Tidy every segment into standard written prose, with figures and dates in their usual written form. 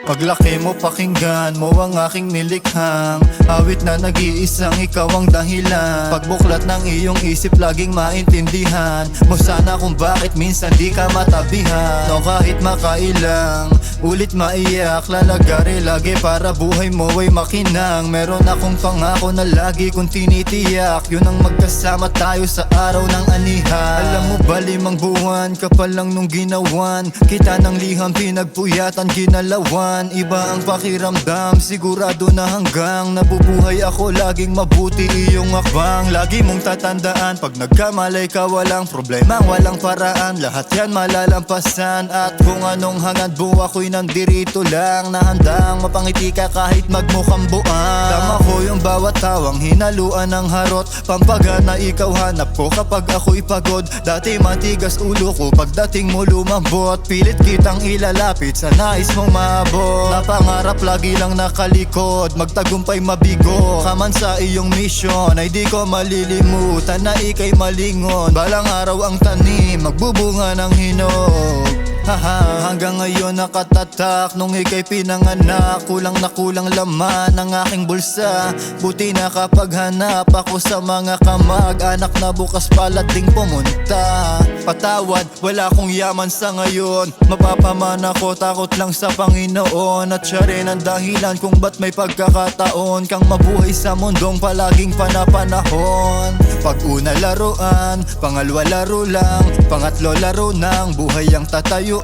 Paglaki mo pakinggan mo ang aking nilikhang awit na nag-iisang ikaw ang dahilan. Pagbuklat ng iyong isip laging maintindihan mo sana kung bakit minsan di ka matabihan. No kahit makailang ulit maiyak, lalagari lagi para buhay mo ay makinang. Meron akong pangako na lagi kong tinitiyak, yun ang magkasama tayo sa araw ng anihan. Alam mo ba 5 buwan ka pa lang nung ginawan kita ng liham, pinagpuyatan, ginalawan. Iba ang pakiramdam, sigurado na hanggang nabubuhay ako laging mabuti iyong akbang. Lagi mong tatandaan pag nagkamalay ka walang problema, walang paraan, lahat yan malalampasan. At kung anong hangad mo ako'y nandirito lang, na handang mapangiti ka kahit magmukhang buwan. Tama ko yung bawat tawang hinaluan ng harot, pampagana ikaw hanap ko kapag ako'y pagod. Dati matigas ulo ko pagdating mo lumambot, pilit kitang ilalapit sa nais mong maabot. Napangarap lagi lang nakalikod, magtagumpay mabigo ka man sa iyong mission, ay di ko malilimutan na ika'y malingon. Balang araw ang tanim magbubunga ng hinog. Haha, hanggang ngayon nakatatak nung ika'y pinanganak. Kulang na kulang laman ng aking bulsa, buti nakapaghanap ako sa mga kamag-anak na bukas pala ding pumunta. Patawad, wala akong yaman sa ngayon, mapapaman ako, takot lang sa Panginoon. At siya rin ang dahilan kung ba't may pagkakataon kang mabuhay sa mundong palaging panapanahon. Pag una laruan, pangalawa laro lang, pangatlo laro ng buhay ang tatayo.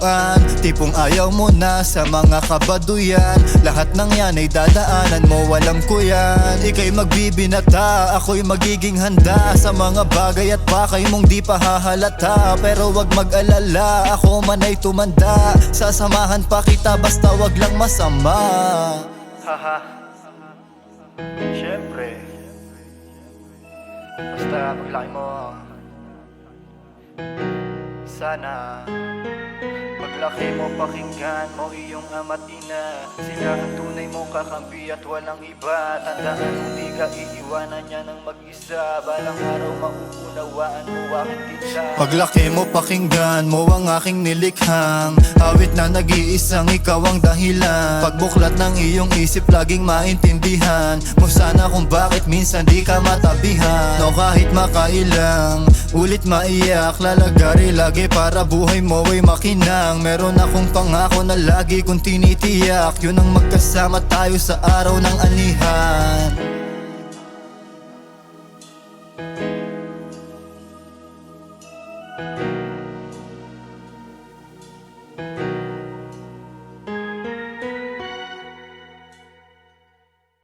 Tipong ayaw mo na sa mga kabaduyan, lahat ng yan ay dadaanan mo, alam ko yan. Ika'y magbibinata, ako'y magiging handa sa mga bagay at pakay mong di pa hahalata. Pero wag mag-alala, ako man ay tumanda, sasamahan pa kita basta wag lang masama. Haha, syempre basta paglaki mo sana paglaki mo pakinggan mo iyong ama't ina, sila ang tunay mong kakampi at walang iba. Tandaan mong di ka iiwanan niya ng mag-isa, balang araw mauunawaan mo aking kita. Paglaki mo pakinggan mo ang aking nilikhang awit na nag-iisang ikaw ang dahilan. Pagbuklat ng iyong isip laging maintindihan mo sana kung bakit minsan di ka matabihan. No kahit makailang ulit maiyak, lalagari lagi para buhay mo ay makinang. Meron akong pangako na lagi kong tinitiyak, yun ang magkasama tayo sa araw ng anihan.